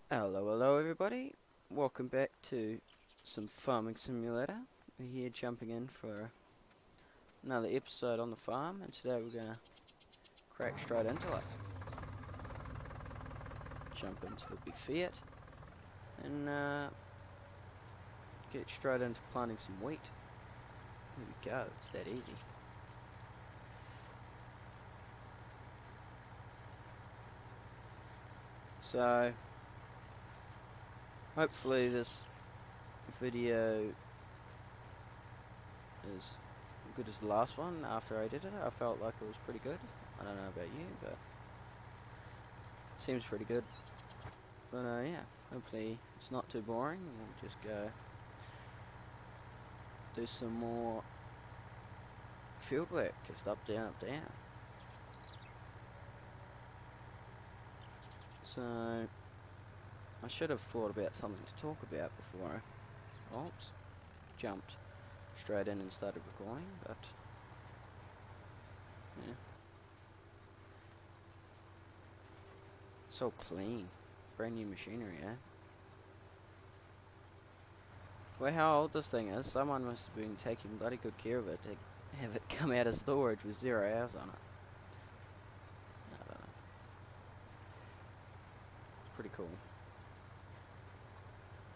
Hello everybody. Welcome back to some Farming Simulator. We're here jumping in for another episode on the farm, and today we're gonna crack straight into it. Jump into the big Fiat and get straight into planting some wheat. There we go, it's that easy. So, hopefully this video is good as the last one. After I did it, I felt like it was pretty good. I don't know about you, but it seems pretty good. But yeah, hopefully it's not too boring. We'll just go do some more field work, just up, down, up, down. So, I should have thought about something to talk about before I, oops, jumped straight in and started recording, but, yeah. So clean. Brand new machinery, eh? Well, how old this thing is, someone must have been taking bloody good care of it to have it come out of storage with 0 hours on it. I don't know. It's pretty cool.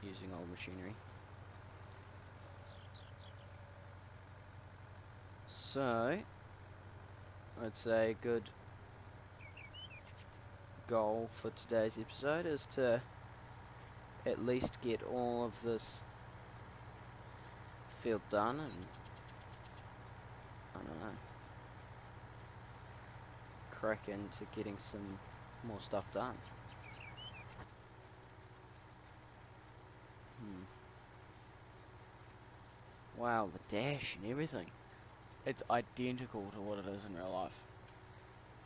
Using old machinery. So, I'd say a good goal for today's episode is to at least get all of this field done and, I don't know, crack into getting some more stuff done. Wow, the dash and everything. It's identical to what it is in real life.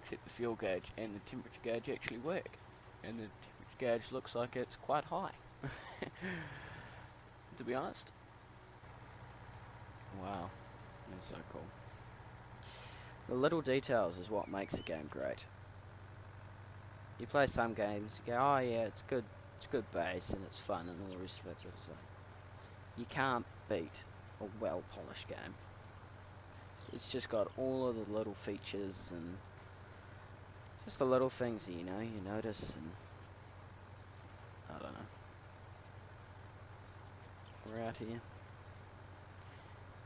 Except the fuel gauge and the temperature gauge actually work. And the temperature gauge looks like it's quite high. To be honest. Wow, that's so cool. The little details is what makes a game great. You play some games, you go, oh yeah, it's good base and it's fun and all the rest of it, but it's like, you can't beat a well-polished game. It's just got all of the little features and just the little things that you notice, and I don't know. We're out here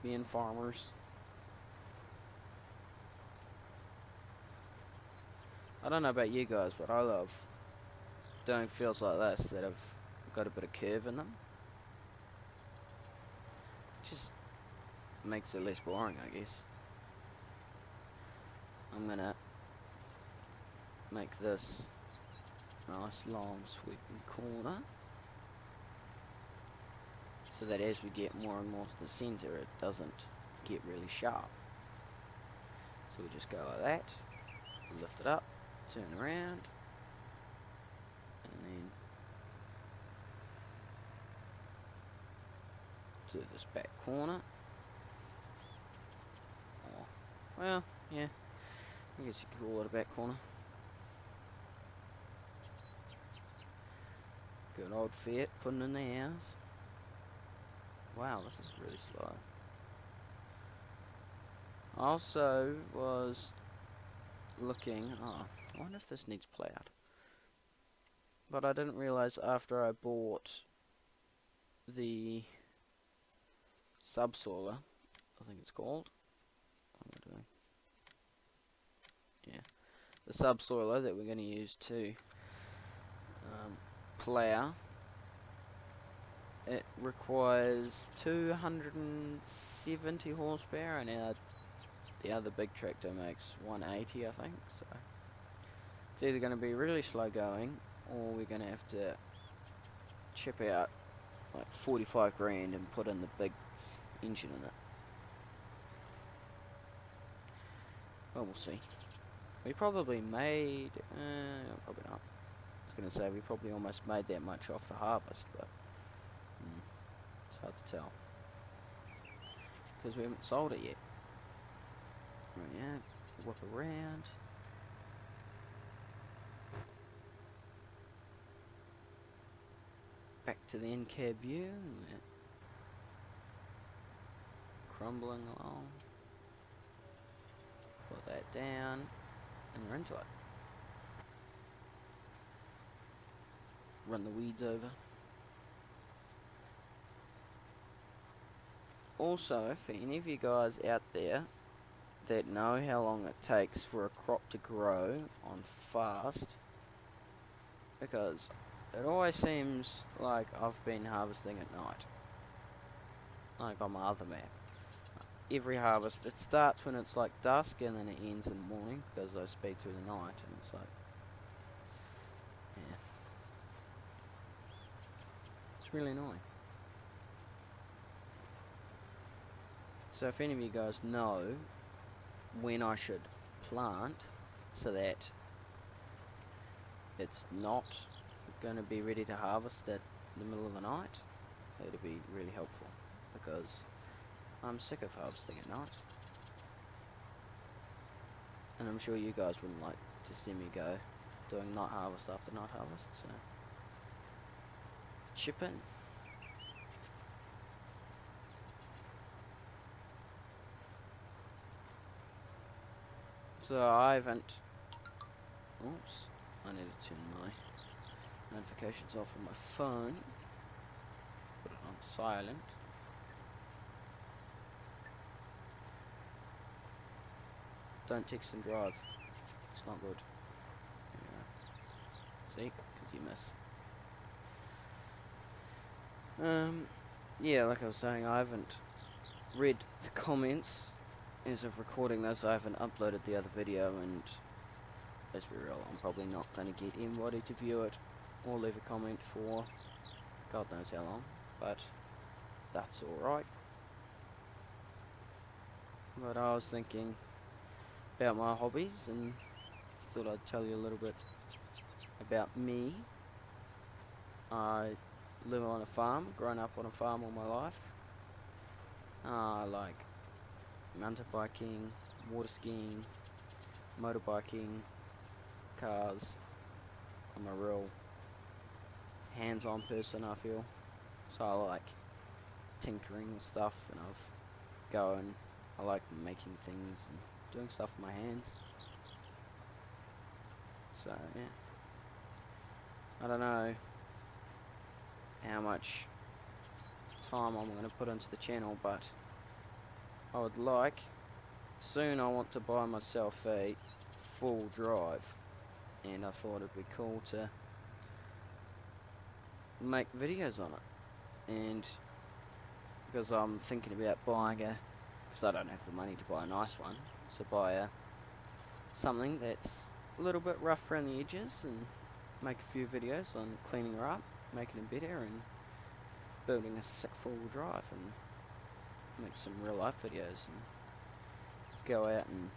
being farmers. I don't know about you guys, but I love doing fields like this that have got a bit of curve in them. Just makes it less boring, I guess. I'm gonna make this nice long sweeping corner so that as we get more and more to the center it doesn't get really sharp. So we just go like that, lift it up, turn around, and then do this back corner. Oh, well, yeah, I guess you could call it a back corner. Good old Fiat putting in the hours. Wow, this is really slow. I also was looking, I wonder if this needs plowed. But I didn't realize after I bought the subsoiler, I think it's called. What am I doing? Yeah, the subsoiler that we're going to use to plow. It requires 270 horsepower, and the other big tractor makes 180, I think. So it's either going to be really slow going, or we're going to have to chip out like 45 grand and put in the big engine in it. Well, we'll see. We probably made, probably not. I was going to say we probably almost made that much off the harvest, but it's hard to tell because we haven't sold it yet. Right, yeah, whip around. back to the in-cab view. And we're crumbling along. Put that down, and we're into it. Run the weeds over. Also, for any of you guys out there that know how long it takes for a crop to grow on fast, because it always seems like I've been harvesting at night, like on my other map. Every harvest, it starts when it's like dusk and then it ends in the morning because I speed through the night, and it's like, yeah, it's really annoying. So if any of you guys know when I should plant so that it's not going to be ready to harvest at the middle of the night, it'd be really helpful, because I'm sick of harvesting at night. And I'm sure you guys wouldn't like to see me go doing night harvest after night harvest, so chip in. So I haven't, oops, I need to turn my notifications off on my phone, put it on silent. Don't text and drive, it's not good. See, because you miss. Yeah, like I was saying, I haven't read the comments as of recording this. I haven't uploaded the other video, and let's be real, I'm probably not going to get anybody to view it or leave a comment for God knows how long, but that's alright. But I was thinking about my hobbies and thought I'd tell you a little bit about me. I live on a farm, grown up on a farm all my life. I like mountain biking, water skiing, motorbiking, cars. I'm a real hands-on person, I feel. So I like tinkering with stuff, and I like making things and doing stuff with my hands. So yeah, I don't know how much time I'm going to put into the channel, but I would like, soon I want to buy myself a full drive, and I thought it'd be cool to make videos on it. And because I'm thinking about buying because I don't have the money to buy a nice one, so buy something that's a little bit rough around the edges, and make a few videos on cleaning her up, making it better, and building a sick four-wheel drive, and make some real life videos, and go out and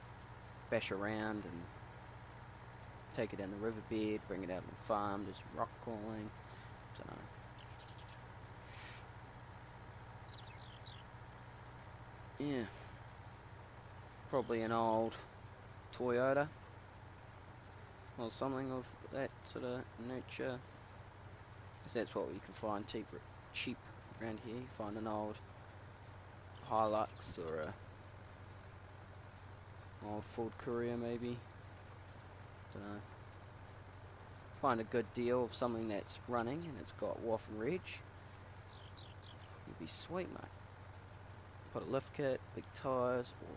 bash around and take it down the riverbed, bring it out on the farm, do some rock crawling, dunno. Yeah, probably an old Toyota or something of that sort of nature, because that's what you can find cheap around here. You find an old Hilux or a old Ford Courier maybe, dunno. Find a good deal of something that's running and it's got WOF and reg, you'd be sweet, mate. Put a lift kit, big tyres, or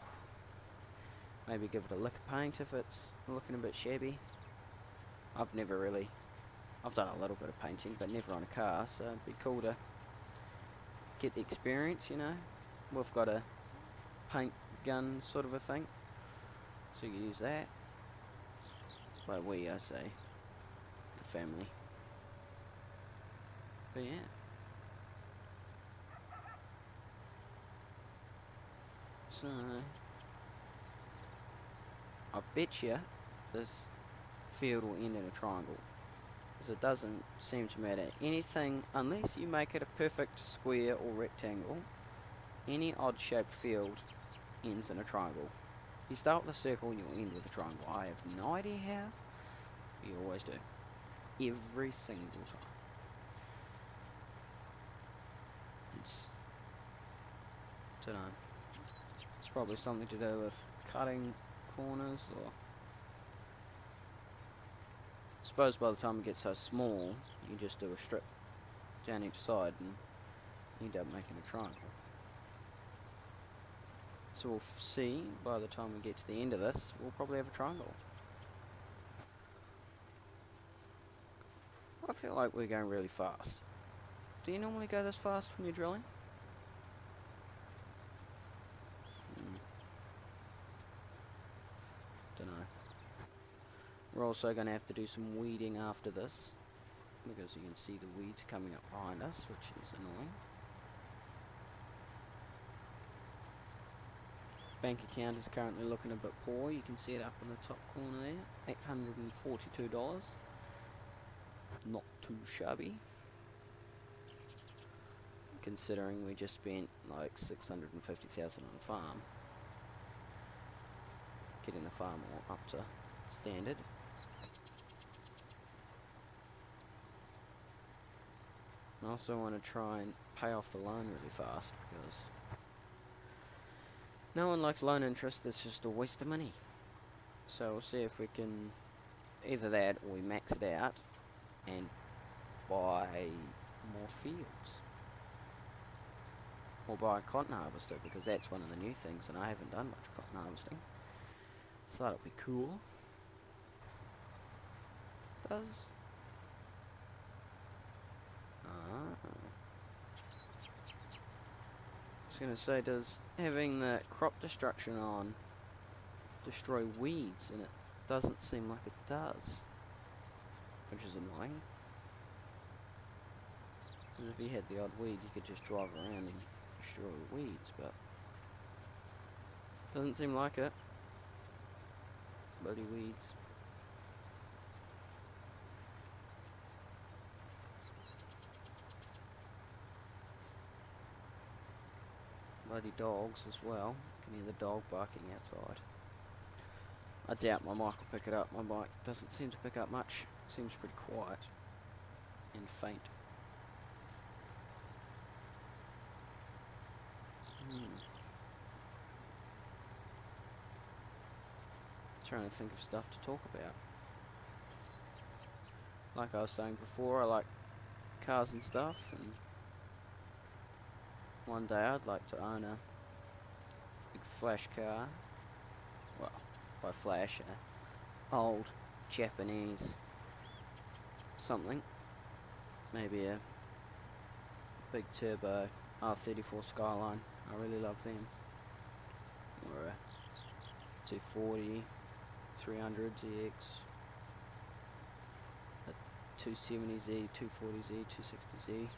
maybe give it a lick of paint if it's looking a bit shabby. I've done a little bit of painting, but never on a car, so it'd be cool to get the experience, you know. We've got a paint gun sort of a thing, so you can use that. By we, I say the family. But yeah. So I bet you this field will end in a triangle, because it doesn't seem to matter anything unless you make it a perfect square or rectangle. Any odd shaped field ends in a triangle. You start with a circle and you'll end with a triangle. I have no idea how, but you always do. Every single time. Don't know. It's probably something to do with cutting corners, or I suppose by the time it gets so small, you can just do a strip down each side and you end up making a triangle. So we'll see by the time we get to the end of this, we'll probably have a triangle. I feel like we're going really fast. Do you normally go this fast when you're drilling? Don't know. We're also going to have to do some weeding after this, because you can see the weeds coming up behind us, which is annoying. Bank account is currently looking a bit poor. You can see it up in the top corner there, $842. Not too shabby, considering we just spent like $650,000 on a farm, getting the farm all up to standard. I also want to try and pay off the loan really fast, because no one likes loan interest. It's just a waste of money. So we'll see if we can either that, or we max it out and buy more fields, or buy a cotton harvester, because that's one of the new things, and I haven't done much cotton harvesting, so that'll be cool. Does I was going to say, does having the crop destruction on destroy weeds? And it doesn't seem like it does, which is annoying. Because if you had the odd weed, you could just drive around and destroy weeds, but doesn't seem like it. Bloody weeds. Bloody dogs as well. You can hear the dog barking outside. I doubt my mic will pick it up. My mic doesn't seem to pick up much. It seems pretty quiet and faint. Trying to think of stuff to talk about. Like I was saying before, I like cars and stuff, and one day I'd like to own a big flash car. Well, by flash, old Japanese something. Maybe a big turbo R34 Skyline. I really love them. Or a 240, 300 ZX, a 270Z, 240Z, 260Z.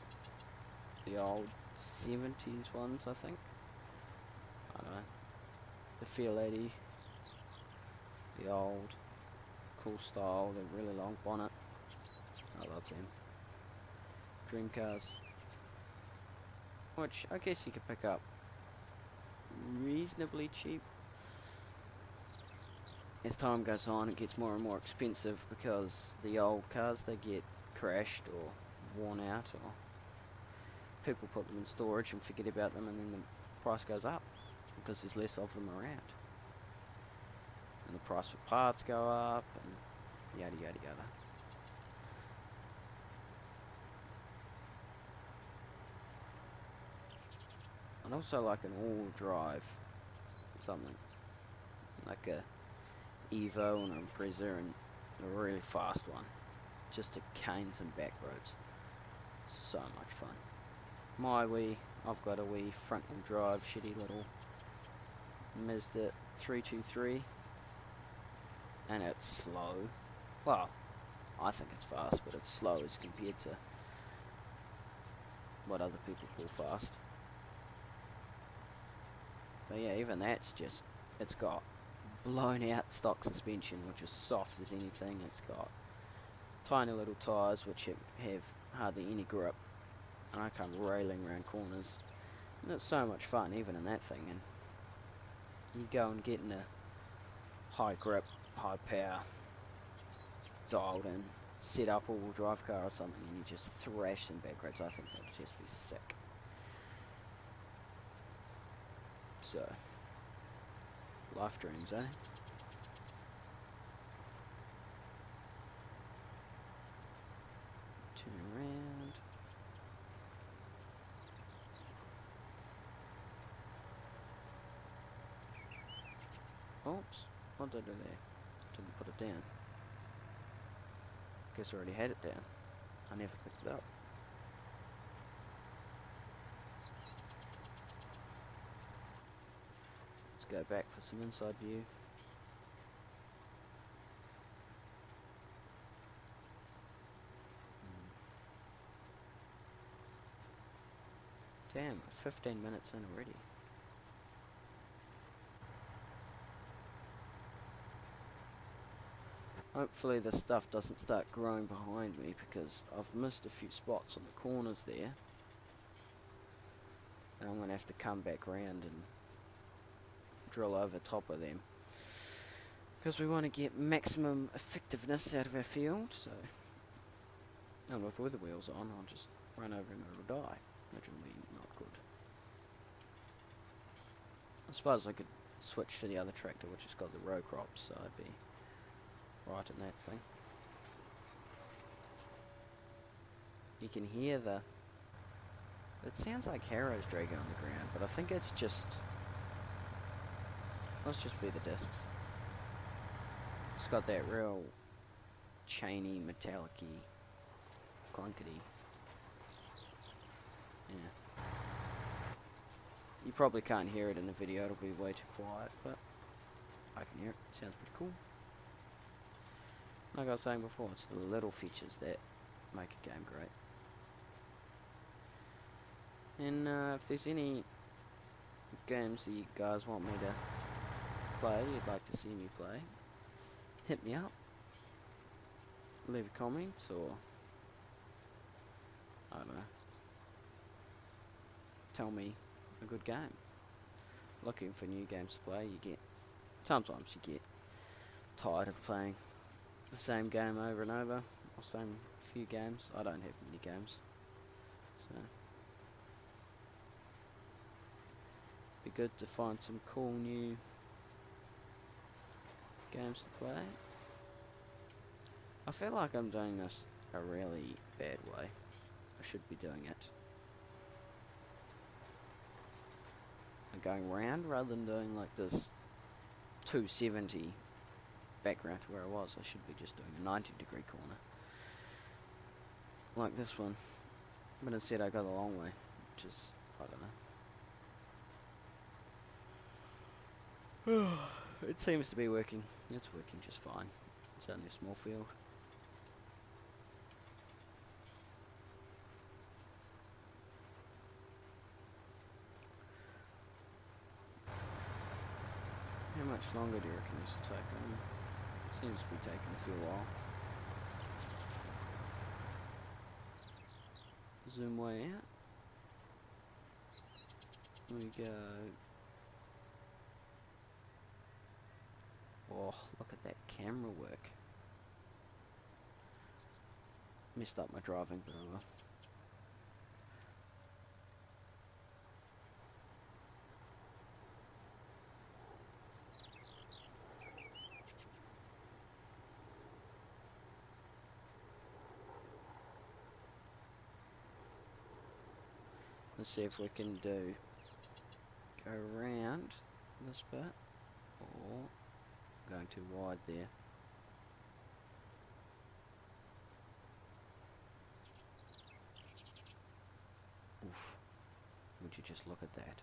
The old 70s ones, I think. I don't know. The Feel 80. The old cool style, the really long bonnet. I love them. Dream cars, which I guess you could pick up reasonably cheap. As time goes on, it gets more and more expensive, because the old cars, they get crashed or worn out, or people put them in storage and forget about them, and then the price goes up because there's less of them around, and the price for parts go up, and yada yada yada. I'd also like an all drive something, like a Evo and an Impreza, and a really fast one, just to cane some back roads. So much fun. I've got a wee front wheel drive shitty little Mazda 323, and it's slow. Well, I think it's fast, but it's slow as compared to what other people call fast. But yeah, even that's just, it's got blown out stock suspension, which is soft as anything. It's got tiny little tyres which have hardly any grip, and I come railing around corners, and it's so much fun even in that thing. And you go and get in a high grip, high power, dialed in, set up all-wheel drive car or something, and you just thrash some back roads. I think that would just be sick. So, life dreams, eh? Turn around. Oops, what did I do there? Didn't put it down. Guess I already had it down. I never picked it up. Let's go back for some inside view. Damn, 15 minutes in already. Hopefully the stuff doesn't start growing behind me, because I've missed a few spots on the corners there. And I'm going to have to come back around and drill over top of them. Because we want to get maximum effectiveness out of our field, so... And with the wheels on, I'll just run over and it'll die, which will be not good. I suppose I could switch to the other tractor, which has got the row crops, so I'd be right in that thing. You can hear the... It sounds like harrows dragging on the ground, but I think it's just... Must just be the discs. It's got that real chainy, metallic-y, clunkety. Yeah. You probably can't hear it in the video, it'll be way too quiet, but I can hear it. Sounds pretty cool. Like I was saying before, it's the little features that make a game great. And if there's any games that you guys want me to play, you'd like to see me play, hit me up. Leave a comment, or I don't know, tell me a good game. Looking for new games to play, sometimes you get tired of playing the same game over and over, or same few games. I don't have many games, so be good to find some cool new games to play. I feel like I'm doing this a really bad way. I should be doing it. I'm going round rather than doing like this 270 background to where I was. I should be just doing a 90-degree corner. Like this one. But instead I go the long way, which is, I don't know. It seems to be working. It's working just fine. It's only a small field. How much longer do you reckon this will take? Seems to be taking a few while. Zoom way out. There we go. Oh, look at that camera work. Messed up my driving, but I will. Let's see if we can go around this bit, or going too wide there. Oof, would you just look at that?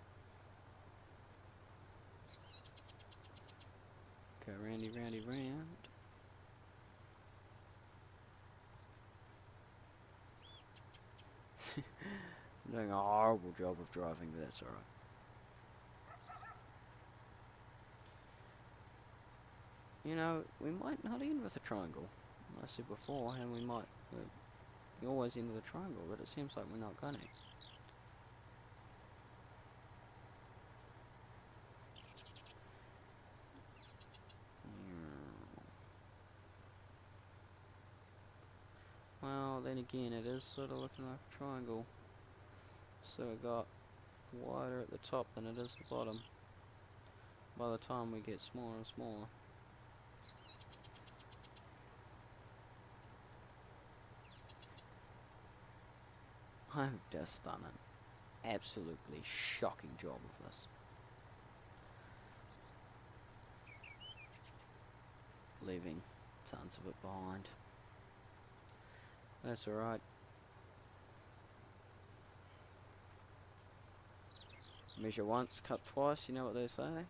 Go roundy, roundy, round. I'm doing a horrible job of driving, but that's alright. You know, we might not end with a triangle. I said before, and we always end with a triangle, but it seems like we're not gonna. Well, then again, it is sort of looking like a triangle. So it got wider at the top than it is the bottom. by the time we get smaller and smaller. I've just done an absolutely shocking job of this. Leaving tons of it behind. That's alright. Measure once, cut twice, you know what they say?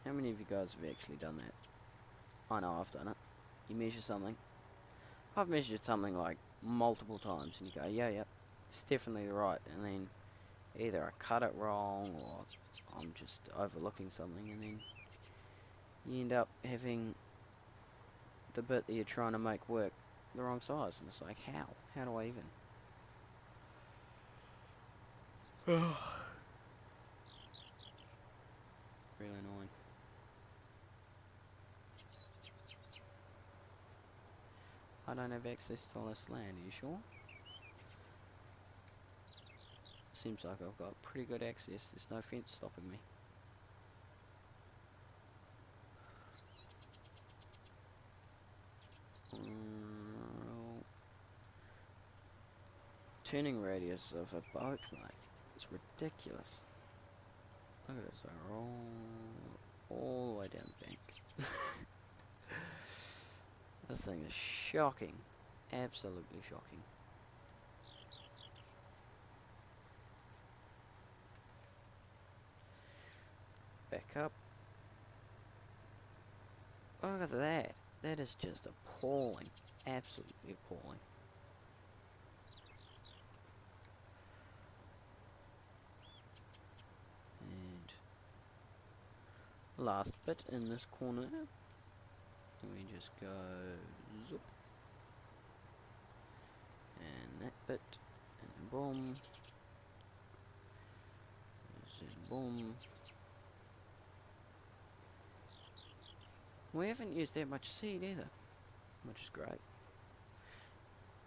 How many of you guys have actually done that? I know I've done it. You measure something. I've measured something like multiple times and you go, yeah, it's definitely right. And then either I cut it wrong or I'm just overlooking something, and then you end up having the bit that you're trying to make work the wrong size. And it's like, how? How do I even? Really annoying. I don't have access to all this land, are you sure? Seems like I've got pretty good access, there's no fence stopping me. Turning radius of a boat, mate. It's ridiculous. Look at this, they're all the way down the bank. This thing is shocking. Absolutely shocking. Back up. Look at that. That is just appalling. Absolutely appalling. And last bit in this corner. And we just go zoop. And that bit. And boom. And boom. We haven't used that much seed either, which is great.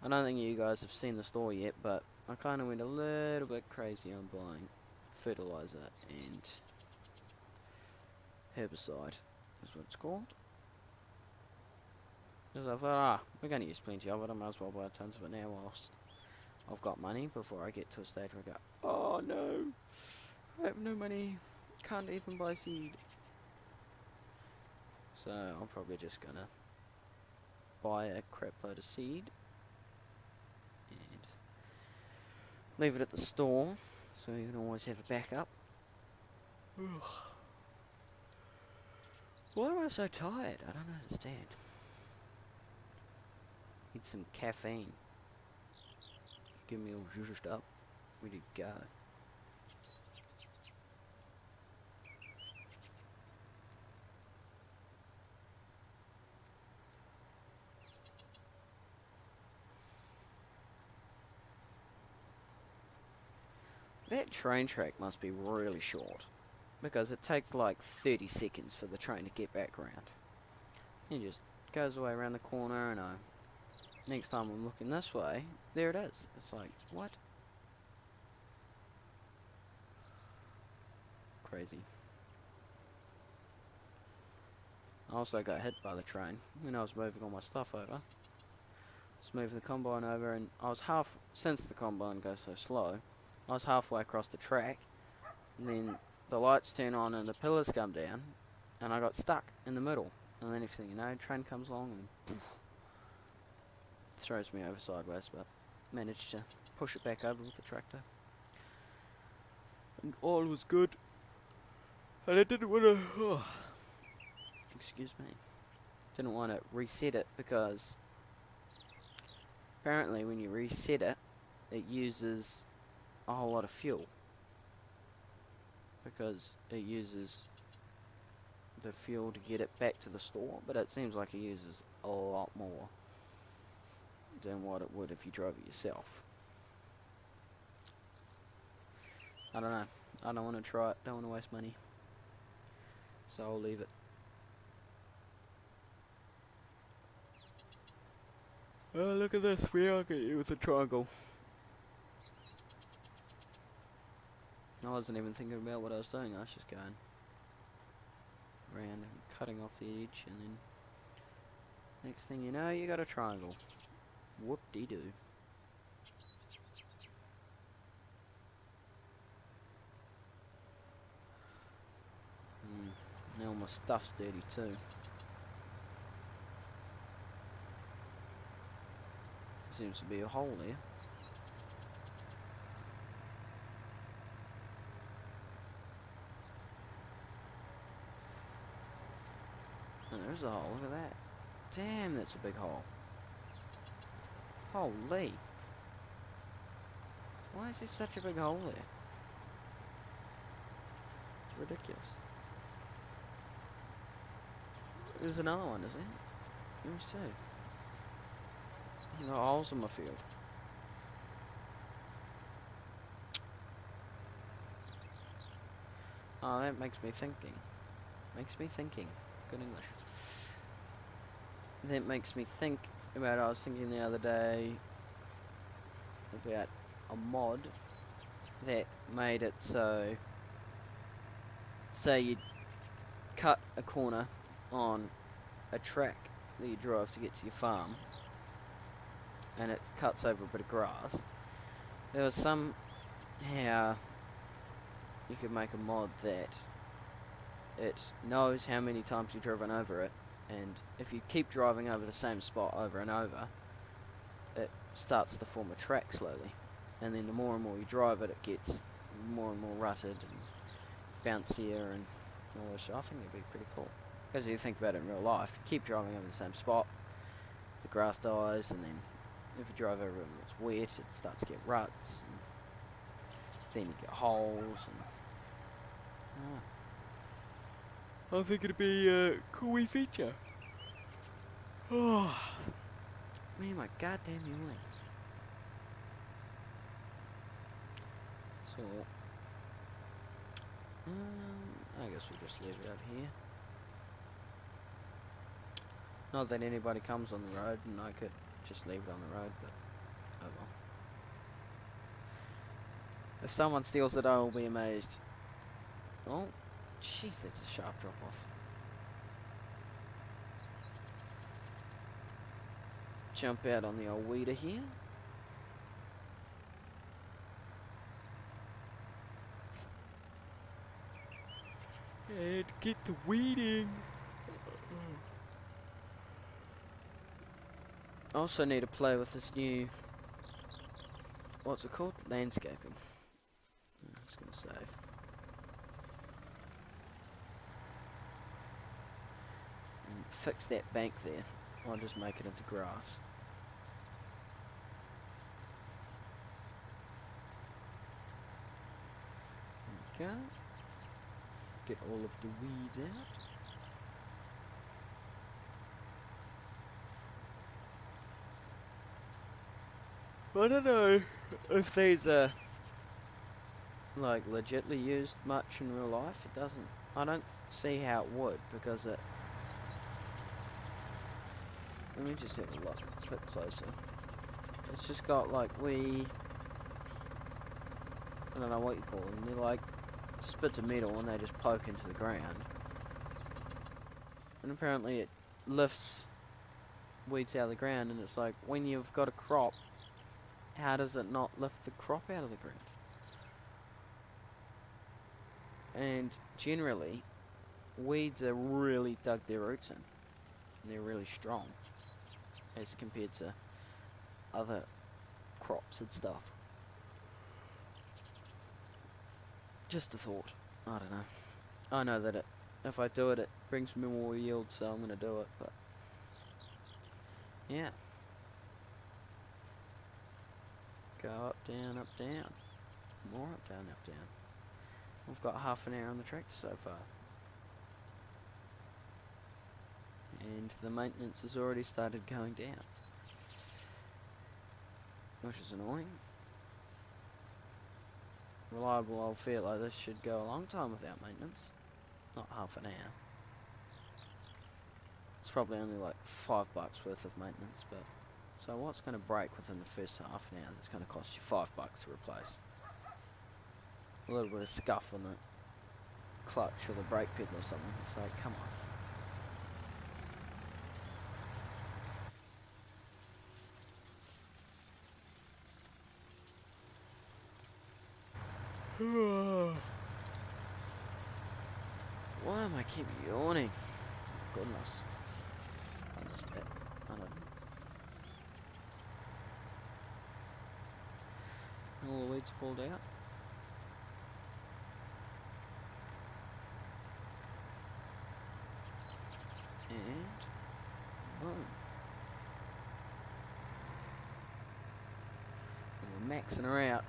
I don't think you guys have seen the store yet, but I kind of went a little bit crazy on buying fertilizer and herbicide, is what it's called. Because I thought, we're going to use plenty of it, I might as well buy tons of it now whilst I've got money, before I get to a stage where I go, oh no, I have no money, can't even buy seed. So I'm probably just going to buy a crap load of seed and leave it at the store, so you can always have a backup. Why am I so tired? I don't understand. Need some caffeine. Get me all juiced up. Ready to go. That train track must be really short, because it takes like 30 seconds for the train to get back around. It just goes away around the corner, and next time I'm looking this way, there it is. It's like, what? Crazy. I also got hit by the train when I was moving all my stuff over. Just moving the combine over, and I was since the combine goes so slow, I was halfway across the track, and then the lights turn on and the pillars come down, and I got stuck in the middle. And the next thing you know, train comes along and poof, throws me over sideways, but managed to push it back over with the tractor. And all was good. And I didn't want to... excuse me. Didn't want to reset it, because apparently when you reset it, it uses a whole lot of fuel, because it uses the fuel to get it back to the store, but it seems like it uses a lot more than what it would if you drove it yourself. I don't know. I don't want to try it. Don't want to waste money. So I'll leave it. Oh, look at this. We are getting with a triangle. wasn't even thinking about what I was doing. I was just going around and cutting off the edge, and then next thing you know, you got a triangle. Whoop-de-doo. Now my stuff's dirty too. Seems to be a hole there. Oh, there's a hole, look at that. Damn, that's a big hole. Holy. Why is there such a big hole there? It's ridiculous. There's another one, is there? There's two. No holes in my field. Oh, that makes me thinking. Makes me thinking. Good English. That makes me think about, I was thinking the other day about a mod that made it so, say you cut a corner on a track that you drive to get to your farm, and it cuts over a bit of grass. There was somehow you could make a mod that it knows how many times you've driven over it, and if you keep driving over the same spot over and over, it starts to form a track slowly, and then the more and more you drive it, it gets more and more rutted and bouncier and all this. I think it'd be pretty cool, because if you think about it in real life, you keep driving over the same spot, the grass dies, and then if you drive over it and it's wet, it starts to get ruts, and then you get holes, and I think it'd be a cool wee feature. Oh, man, my goddamn yawning. So, I guess we'll just leave it out here. Not that anybody comes on the road, and I could just leave it on the road, but oh well. If someone steals it, I will be amazed. Oh, jeez, that's a sharp drop off. Jump out on the old weeder here. And get the weeding. I also need to play with this new, what's it called? Landscaping. I'm just gonna save. And fix that bank there. I'll just make it into grass. There we go. Get all of the weeds out. I don't know if these are like legitly used much in real life. It doesn't. I don't see how it would, because it. Let me just have a look a bit closer. It's just got like I don't know what you call them. They're like spits of metal, and they just poke into the ground. And apparently it lifts weeds out of the ground, and it's like, when you've got a crop, how does it not lift the crop out of the ground? And generally, weeds are really dug their roots in. And they're really strong, as compared to other crops and stuff. Just a thought. I don't know. I know that if I do it, it brings me more yield, so I'm going to do it, but yeah. Go up, down, more up, down. We've got half an hour on the tractor so far. And the maintenance has already started going down, which is annoying. Reliable old Fiat like this should go a long time without maintenance, not half an hour. It's probably only like $5 worth of maintenance, but so what's going to break within the first half an hour that's going to cost you $5 to replace? a little bit of scuff on the clutch or the brake pedal or something. It's like, come on. Why am I keep yawning? Goodness. I missed that. I don't know. All the weeds pulled out. And boom. And we're maxing her out.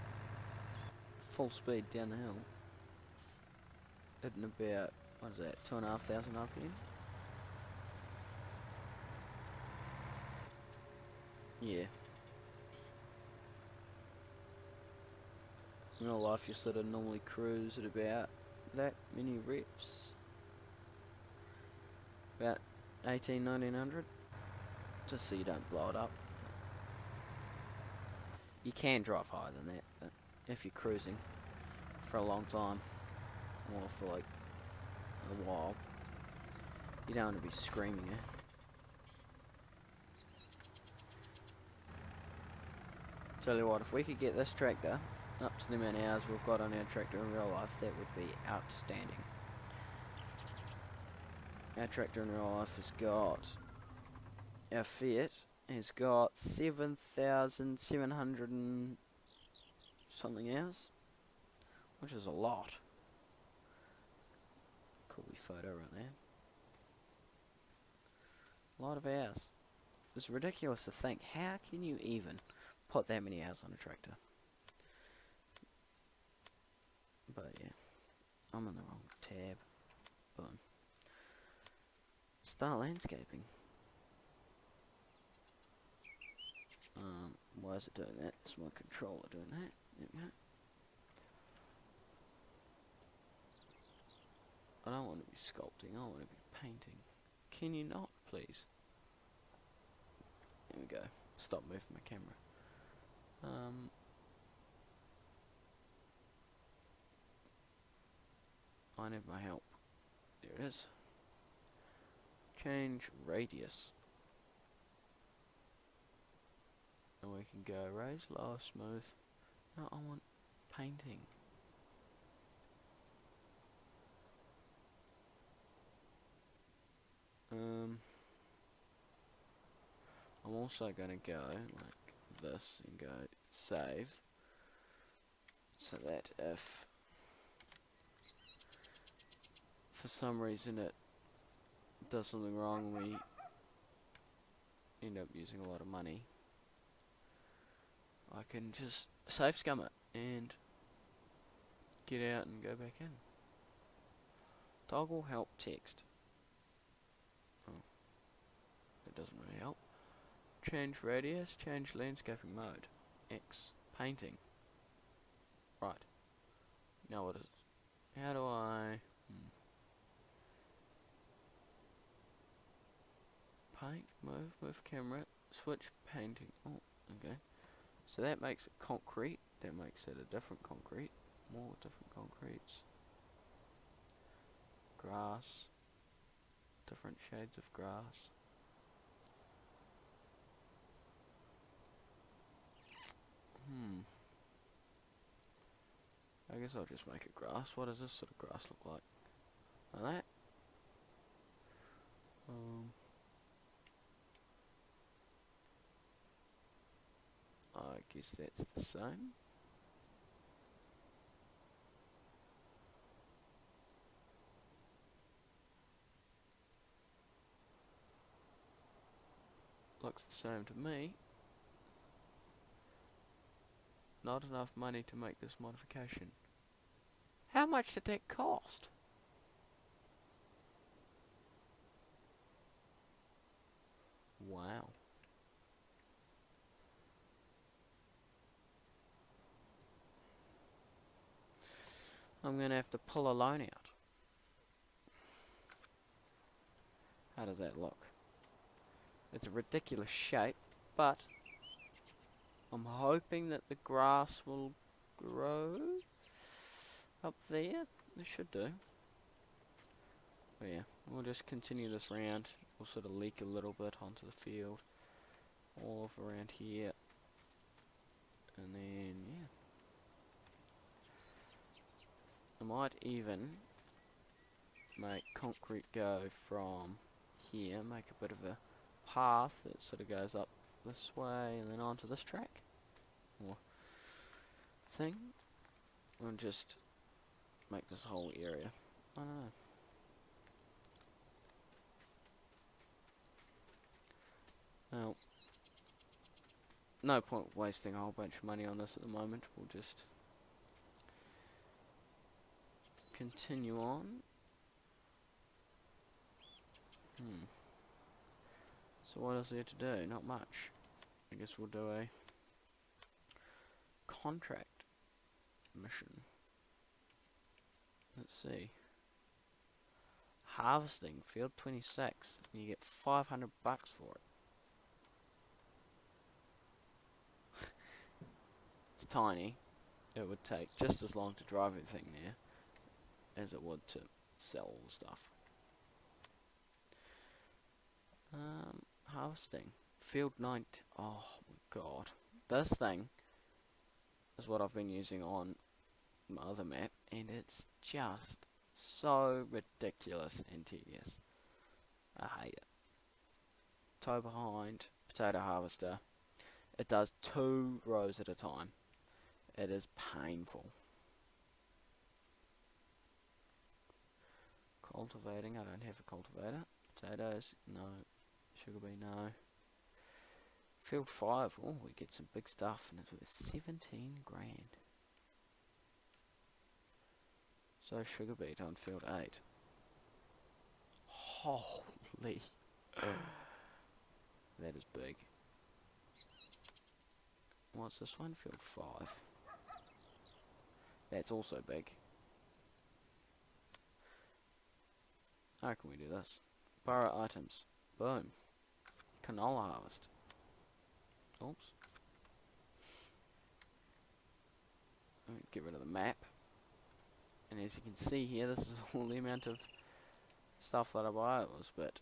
Full speed down the hill. Hitting about, what is that, 2,500 RPM? Yeah. In real life you sort of normally cruise at about that many reps. About 1900, just so you don't blow it up. You can drive higher than that, but if you're cruising for a long time, or for like a while, you don't want to be screaming it. Tell you what, if we could get this tractor up to the amount of hours we've got on our tractor in real life, that would be outstanding. Our tractor in real life has got, our Fiat has got 7,700 and something hours, which is a lot. Cool wee photo right there. A lot of hours. It's ridiculous to think, how can you even put that many hours on a tractor? But yeah, I'm on the wrong tab. Boom. Start landscaping. Why is it doing that? It's my controller doing that. There we go. I don't want to be sculpting, I want to be painting. Can you not, please? There we go. Stop moving my camera. I need my help. There it is. Change radius. And we can go raise, low, smooth. No, I want painting. I'm also going to go like this and go save, so that if for some reason it does something wrong and we end up using a lot of money, I can just save scum it and get out and go back in. Toggle help text. Oh, that doesn't really help. Change radius, change landscaping mode. X, painting. Right. Now what is it? How do I... Paint, move camera, switch painting. Oh, okay. So that makes it concrete. That makes it a different concrete. More different concretes. Grass. Different shades of grass. I guess I'll just make it grass. What does this sort of grass look like? Like that? I guess that's the same. Looks the same to me. Not enough money to make this modification. How much did that cost? Wow. I'm going to have to pull a loan out. How does that look? It's a ridiculous shape, but I'm hoping that the grass will grow. up there. This should do. But yeah, we'll just continue this round. We'll sort of leak a little bit onto the field. All of around here. And then, yeah. I might even make concrete go from here, make a bit of a path that sort of goes up this way and then onto this track. Or thing. And just make this whole area. I don't know. Well, no point wasting a whole bunch of money on this at the moment. We'll just continue on. So what is there to do? Not much. I guess we'll do a contract mission. Let's see. Harvesting, field 26, and you get 500 bucks for it. It's tiny. It would take just as long to drive everything there as it would to sell all the stuff. Harvesting. Field 9. Oh my god. This thing is what I've been using on my other map, and it's just so ridiculous and tedious. I hate it. Toe behind, potato harvester. It does 2 rows at a time. It is painful. Cultivating, I don't have a cultivator. Potatoes, no. Sugar beet, no. Field 5, oh, we get some big stuff, and it's worth 17 grand. So sugar beet on field 8. Holy. That is big. What's this one? Field 5. That's also big. How can we do this? Borrow items. Boom. Canola harvest. Oops. Get rid of the map. And as you can see here, this is all the amount of stuff that I buy. It was a bit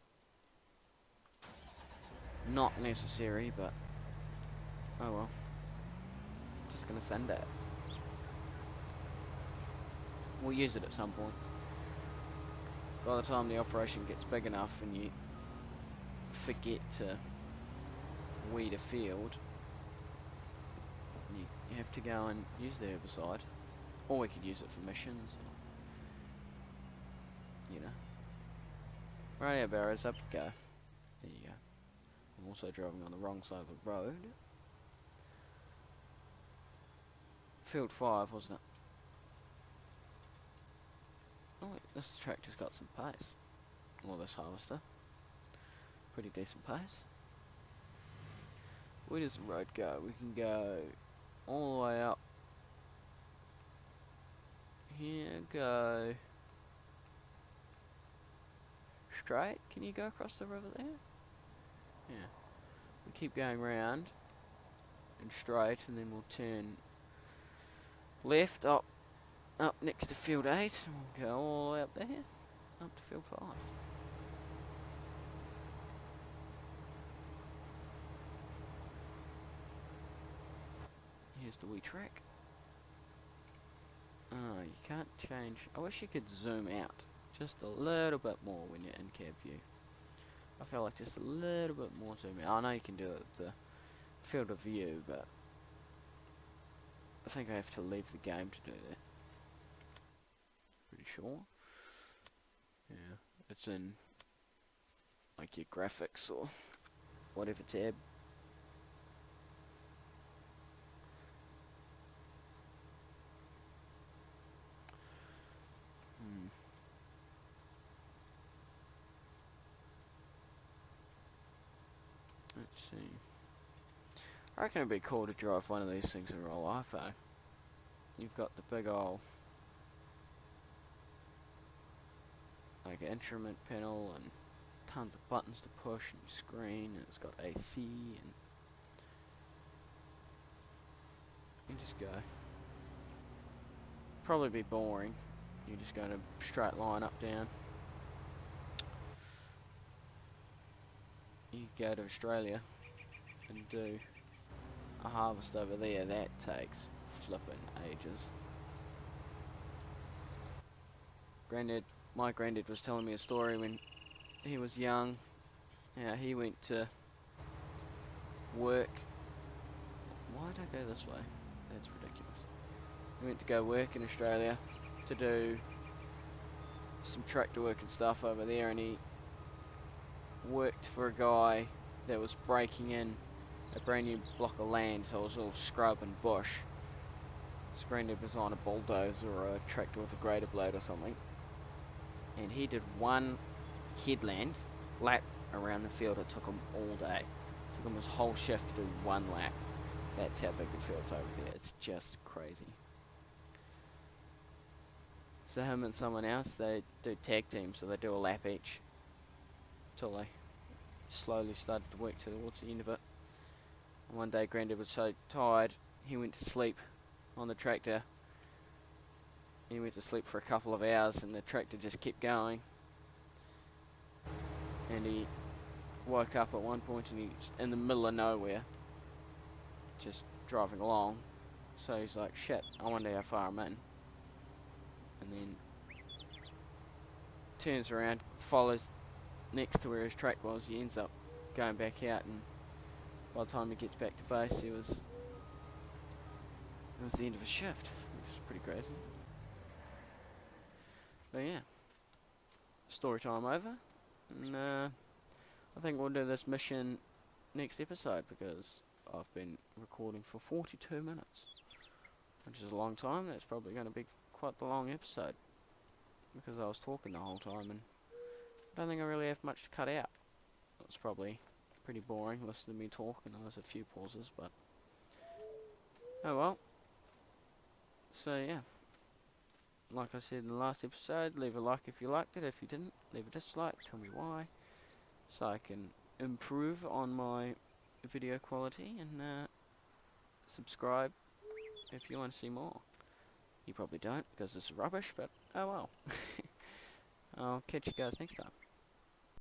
not necessary, but oh well. Just gonna send it. We'll use it at some point. By the time the operation gets big enough and you forget to weed a field, you have to go and use the herbicide. Or we could use it for missions, or, you know. Radio barrows, up you go. There you go. I'm also driving on the wrong side of the road. Field 5, wasn't it? Oh, wait, this tractor's got some pace. Or this harvester. Pretty decent pace. Where does the road go? We can go all the way up. Here, go straight. Can you go across the river there? Yeah. We keep going round and straight, and then we'll turn left up next to field 8, and we'll go all the way up there, up to field 5. Here's the wee track. Oh, you can't change. I wish you could zoom out just a little bit more when you're in cab view. I feel like just a little bit more zoom out. I know you can do it with the field of view, but I think I have to leave the game to do that. Pretty sure. Yeah, it's in like your graphics or whatever tab. Let's see. I reckon it'd be cool to drive one of these things in real life, though. You've got the big ol' like instrument panel and tons of buttons to push and screen, and it's got AC, and you just go. probably be boring. You're just going to straight line up, down. You go to Australia and do a harvest over there. That takes flipping ages. My granddad was telling me a story when he was young. He went to work. Why did I go this way? That's ridiculous. He went to go work in Australia to do some tractor work and stuff over there, and he worked for a guy that was breaking in a brand new block of land, so it was all scrub and bush. His granddad was on a bulldozer or a tractor with a grader blade or something, and he did one headland lap around the field. It took him all day. It took him his whole shift to do one lap. That's how big the field's over there. It's just crazy. So him and someone else, they do tag teams, so they do a lap each till they slowly started to work towards the end of it. And one day Granddad was so tired, he went to sleep on the tractor. He went to sleep for a couple of hours and the tractor just kept going. And he woke up at one point and he's in the middle of nowhere, just driving along. So he's like, shit, I wonder how far I'm in. And then turns around, follows next to where his track was. He ends up going back out, and by the time he gets back to base, it was the end of his shift, which is pretty crazy. But yeah, story time over, and I think we'll do this mission next episode because I've been recording for 42 minutes, which is a long time. That's probably going to be quite the long episode because I was talking the whole time, and I don't think I really have much to cut out. It was probably pretty boring listening to me talk, and there was a few pauses, but oh well. So yeah, like I said in the last episode, leave a like if you liked it. If you didn't, leave a dislike, tell me why, so I can improve on my video quality, and subscribe if you want to see more. You probably don't, because this is rubbish, but oh well. I'll catch you guys next time.